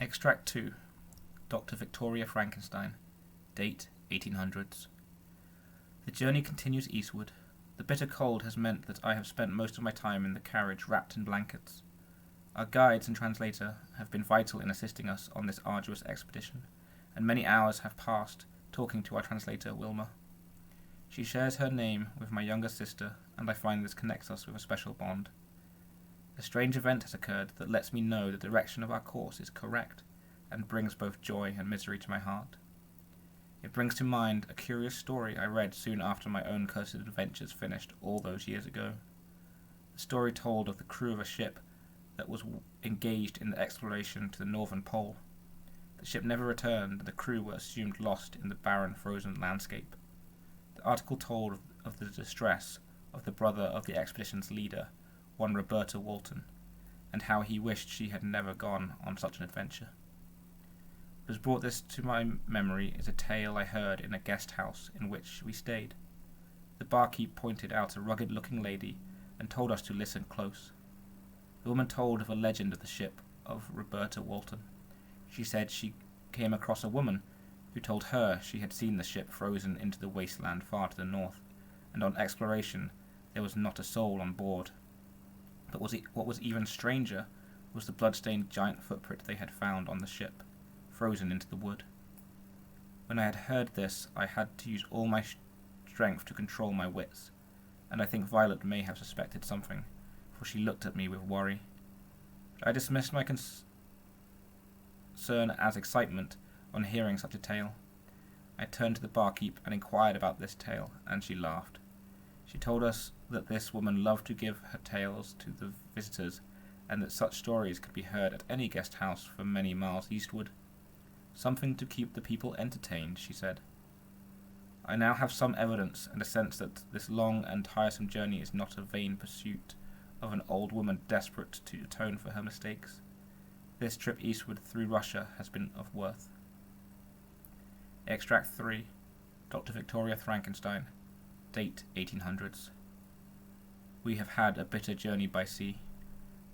Extract 2. Dr. Victoria Frankenstein. Date 1800s. The journey continues eastward. The bitter cold has meant that I have spent most of my time in the carriage wrapped in blankets. Our guides and translator have been vital in assisting us on this arduous expedition, and many hours have passed talking to our translator, Wilma. She shares her name with my younger sister, and I find this connects us with a special bond. A strange event has occurred that lets me know the direction of our course is correct, and brings both joy and misery to my heart. It brings to mind a curious story I read soon after my own cursed adventures finished all those years ago. The story told of the crew of a ship that was engaged in the exploration to the northern pole. The ship never returned, and the crew were assumed lost in the barren, frozen landscape. The article told of the distress of the brother of the expedition's leader, one Roberta Walton, and how he wished she had never gone on such an adventure. What has brought this to my memory is a tale I heard in a guest house in which we stayed. The barkeep pointed out a rugged-looking lady and told us to listen close. The woman told of a legend of the ship of Roberta Walton. She said she came across a woman who told her she had seen the ship frozen into the wasteland far to the north, and on exploration there was not a soul on board. But what was even stranger was the blood-stained giant footprint they had found on the ship, frozen into the wood. When I had heard this, I had to use all my strength to control my wits, and I think Violet may have suspected something, for she looked at me with worry. I dismissed my concern as excitement on hearing such a tale. I turned to the barkeep and inquired about this tale, and she laughed. She told us that this woman loved to give her tales to the visitors, and that such stories could be heard at any guest house for many miles eastward. Something to keep the people entertained, she said. I now have some evidence and a sense that this long and tiresome journey is not a vain pursuit of an old woman desperate to atone for her mistakes. This trip eastward through Russia has been of worth. Extract 3. Dr. Victoria Frankenstein. Date 1800s. We have had a bitter journey by sea.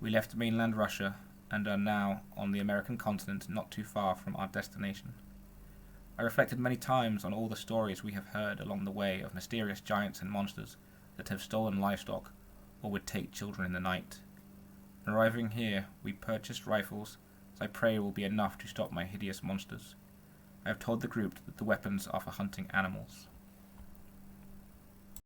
We left mainland Russia and are now on the American continent, not too far from our destination. I reflected many times on all the stories we have heard along the way of mysterious giants and monsters that have stolen livestock or would take children in the night. Arriving here, we purchased rifles, as I pray will be enough to stop my hideous monsters. I have told the group that the weapons are for hunting animals.